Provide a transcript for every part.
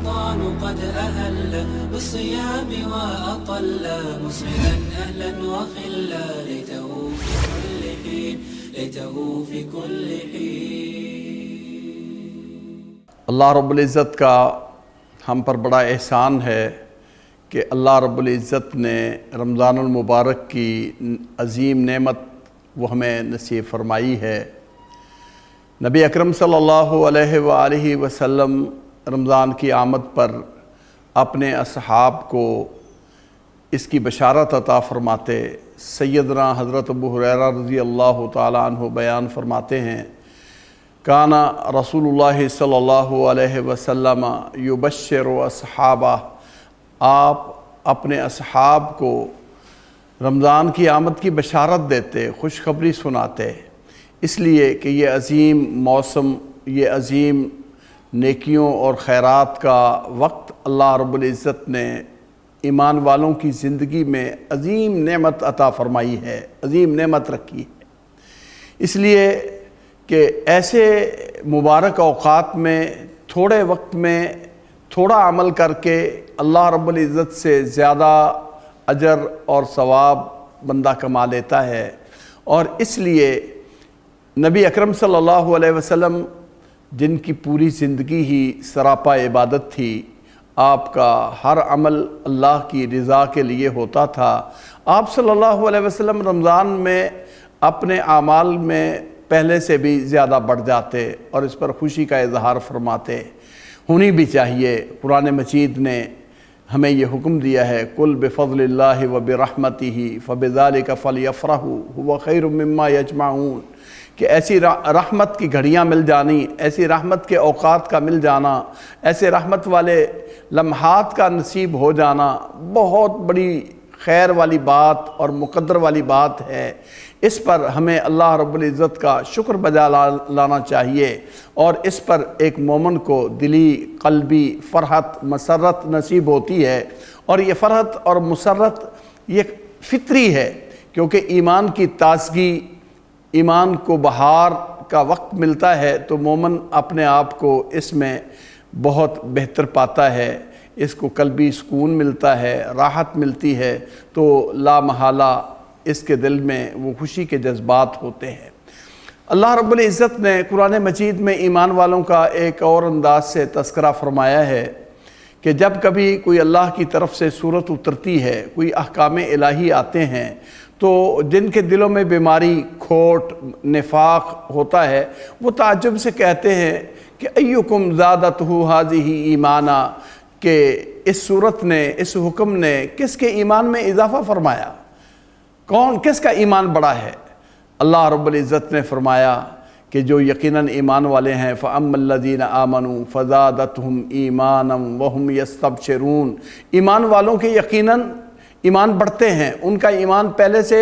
رمضان قد أهل بالصيام وأطل مسعدا أهلا وخلا ليته في كل حين ليته في كل حين. اللہ رب العزت کا ہم پر بڑا احسان ہے کہ اللہ رب العزت نے رمضان المبارک کی عظیم نعمت وہ ہمیں نصیب فرمائی ہے. نبی اکرم صلی اللہ علیہ وآلہ وسلم رمضان کی آمد پر اپنے اصحاب کو اس کی بشارت عطا فرماتے. سیدنا حضرت ابو ہریرہ رضی اللہ تعالیٰ عنہ بیان فرماتے ہیں کانا رسول اللہ صلی اللہ علیہ وسلم یبشر اصحابہ، آپ اپنے اصحاب کو رمضان کی آمد کی بشارت دیتے، خوشخبری سناتے، اس لیے کہ یہ عظیم موسم، یہ عظیم نیکیوں اور خیرات کا وقت اللہ رب العزت نے ایمان والوں کی زندگی میں عظیم نعمت عطا فرمائی ہے، عظیم نعمت رکھی ہے. اس لیے کہ ایسے مبارک اوقات میں تھوڑے وقت میں تھوڑا عمل کر کے اللہ رب العزت سے زیادہ اجر اور ثواب بندہ کما لیتا ہے. اور اس لیے نبی اکرم صلی اللہ علیہ وسلم جن کی پوری زندگی ہی سراپا عبادت تھی، آپ کا ہر عمل اللہ کی رضا کے لیے ہوتا تھا، آپ صلی اللہ علیہ وسلم رمضان میں اپنے اعمال میں پہلے سے بھی زیادہ بڑھ جاتے اور اس پر خوشی کا اظہار فرماتے. ہونی بھی چاہیے. قرآن مجید نے ہمیں یہ حکم دیا ہے قُلْ بِفَضْلِ اللَّهِ وَبِرَحْمَتِهِ فَبِذَلِكَ فَلْيَفْرَحُوا هُوَ خَيْرٌ مِّمَّا يَجْمَعُونَ، کہ ایسی رحمت کی گھڑیاں مل جانی، ایسی رحمت کے اوقات کا مل جانا، ایسے رحمت والے لمحات کا نصیب ہو جانا بہت بڑی خیر والی بات اور مقدر والی بات ہے. اس پر ہمیں اللہ رب العزت کا شکر بجا لانا چاہیے اور اس پر ایک مومن کو دلی قلبی فرحت مسرت نصیب ہوتی ہے. اور یہ فرحت اور مسرت یہ فطری ہے، کیونکہ ایمان کی تازگی، ایمان کو بہار کا وقت ملتا ہے تو مومن اپنے آپ کو اس میں بہت بہتر پاتا ہے، اس کو قلبی سکون ملتا ہے، راحت ملتی ہے، تو لا محالہ اس کے دل میں وہ خوشی کے جذبات ہوتے ہیں. اللہ رب العزت نے قرآن مجید میں ایمان والوں کا ایک اور انداز سے تذکرہ فرمایا ہے کہ جب کبھی کوئی اللہ کی طرف سے صورت اترتی ہے، کوئی احکام الہی آتے ہیں، تو جن کے دلوں میں بیماری، کھوٹ، نفاق ہوتا ہے وہ تعجب سے کہتے ہیں کہ ایکم زادتہ ھذہ ایمانا، کہ اس صورت نے، اس حکم نے کس کے ایمان میں اضافہ فرمایا، کس کا ایمان بڑا ہے؟ اللہ رب العزت نے فرمایا کہ جو یقیناً ایمان والے ہیں فَأَمَّا الَّذِينَ آمَنُوا فَزَادَتْهُمْ إِيمَانًا وَهُمْ يَسْتَبْشِرُونَ، ایمان والوں کے یقیناً ایمان بڑھتے ہیں، ان کا ایمان پہلے سے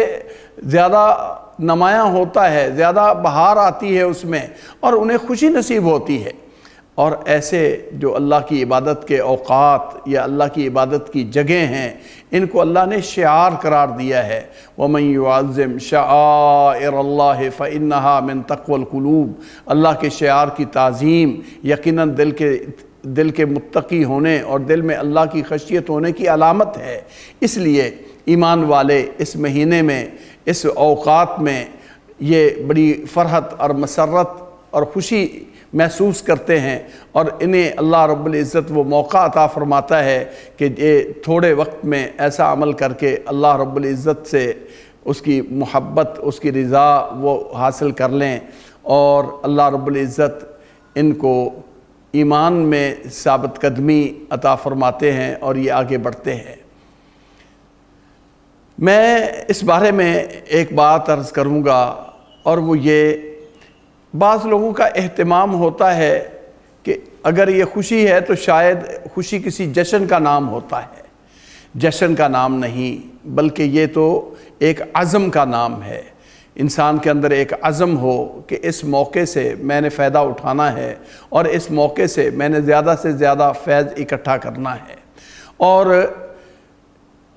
زیادہ نمایاں ہوتا ہے، زیادہ بہار آتی ہے اس میں اور انہیں خوشی نصیب ہوتی ہے. اور ایسے جو اللہ کی عبادت کے اوقات یا اللہ کی عبادت کی جگہیں ہیں، ان کو اللہ نے شعار قرار دیا ہے. وَمَن يُعَظِّمْ شَعَائِرَ اللَّهِ فَإِنَّهَا مِن تَقْوَى الْقُلُوبِ، اللہ کے شعار کی تعظیم یقیناً دل کے متقی ہونے اور دل میں اللہ کی خشیت ہونے کی علامت ہے. اس لیے ایمان والے اس مہینے میں، اس اوقات میں یہ بڑی فرحت اور مسرت اور خوشی محسوس کرتے ہیں اور انہیں اللہ رب العزت وہ موقع عطا فرماتا ہے کہ یہ تھوڑے وقت میں ایسا عمل کر کے اللہ رب العزت سے اس کی محبت، اس کی رضا وہ حاصل کر لیں اور اللہ رب العزت ان کو ایمان میں ثابت قدمی عطا فرماتے ہیں اور یہ آگے بڑھتے ہیں. میں اس بارے میں ایک بات عرض کروں گا اور وہ یہ، بعض لوگوں کا اہتمام ہوتا ہے کہ اگر یہ خوشی ہے تو شاید خوشی کسی جشن کا نام ہوتا ہے. جشن کا نام نہیں، بلکہ یہ تو ایک عزم کا نام ہے. انسان کے اندر ایک عزم ہو کہ اس موقع سے میں نے فائدہ اٹھانا ہے اور اس موقع سے میں نے زیادہ سے زیادہ فیض اکٹھا کرنا ہے. اور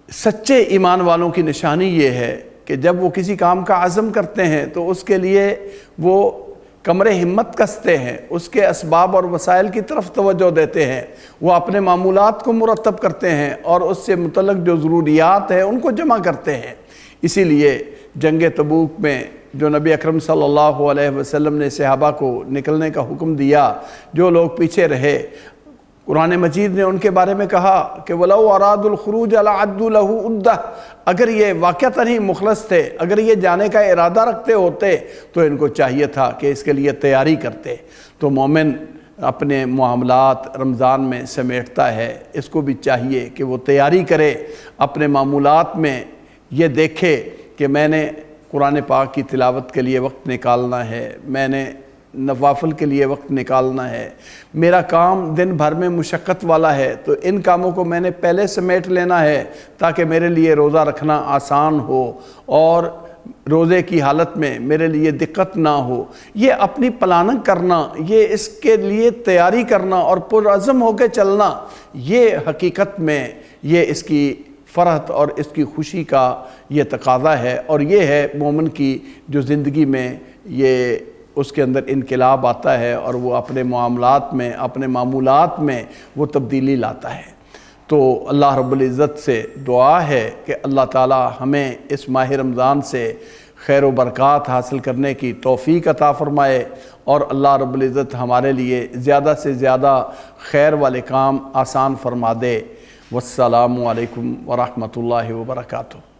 سچے ایمان والوں کی نشانی یہ ہے کہ جب وہ کسی کام کا عزم کرتے ہیں تو اس کے لیے وہ کمر ہمت کستے ہیں، اس کے اسباب اور وسائل کی طرف توجہ دیتے ہیں، وہ اپنے معمولات کو مرتب کرتے ہیں اور اس سے متعلق جو ضروریات ہیں ان کو جمع کرتے ہیں۔ اسی لیے جنگ تبوک میں جو نبی اکرم صلی اللہ علیہ وسلم نے صحابہ کو نکلنے کا حکم دیا، جو لوگ پیچھے رہے، قرآن مجید نے ان کے بارے میں کہا کہ وَلَوْ أَرَادُوا الْخُرُوجَ لَعَدُّوا لَهُ عُدَّةً، اگر یہ واقعتاً ہی مخلص تھے، اگر یہ جانے کا ارادہ رکھتے ہوتے تو ان کو چاہیے تھا کہ اس کے لیے تیاری کرتے۔ تو مومن اپنے معاملات رمضان میں سمیٹتا ہے، اس کو بھی چاہیے کہ وہ تیاری کرے، اپنے معمولات میں یہ دیکھے کہ میں نے قرآن پاک کی تلاوت کے لیے وقت نکالنا ہے، میں نے نوافل کے لیے وقت نکالنا ہے، میرا کام دن بھر میں مشقت والا ہے تو ان کاموں کو میں نے پہلے سمیٹ لینا ہے تاکہ میرے لیے روزہ رکھنا آسان ہو اور روزے کی حالت میں میرے لیے دقت نہ ہو۔ یہ اپنی پلاننگ کرنا، یہ اس کے لیے تیاری کرنا اور پرعزم ہو کے چلنا، یہ حقیقت میں یہ اس کی فرحت اور اس کی خوشی کا یہ تقاضا ہے، اور یہ ہے مومن کی جو زندگی میں یہ اس کے اندر انقلاب آتا ہے اور وہ اپنے معاملات میں، اپنے معمولات میں وہ تبدیلی لاتا ہے۔ تو اللہ رب العزت سے دعا ہے کہ اللہ تعالی ہمیں اس ماہ رمضان سے خیر و برکات حاصل کرنے کی توفیق عطا فرمائے، اور اللہ رب العزت ہمارے لیے زیادہ سے زیادہ خیر والے کام آسان فرما دے۔ والسلام علیکم ورحمۃ اللہ وبرکاتہ۔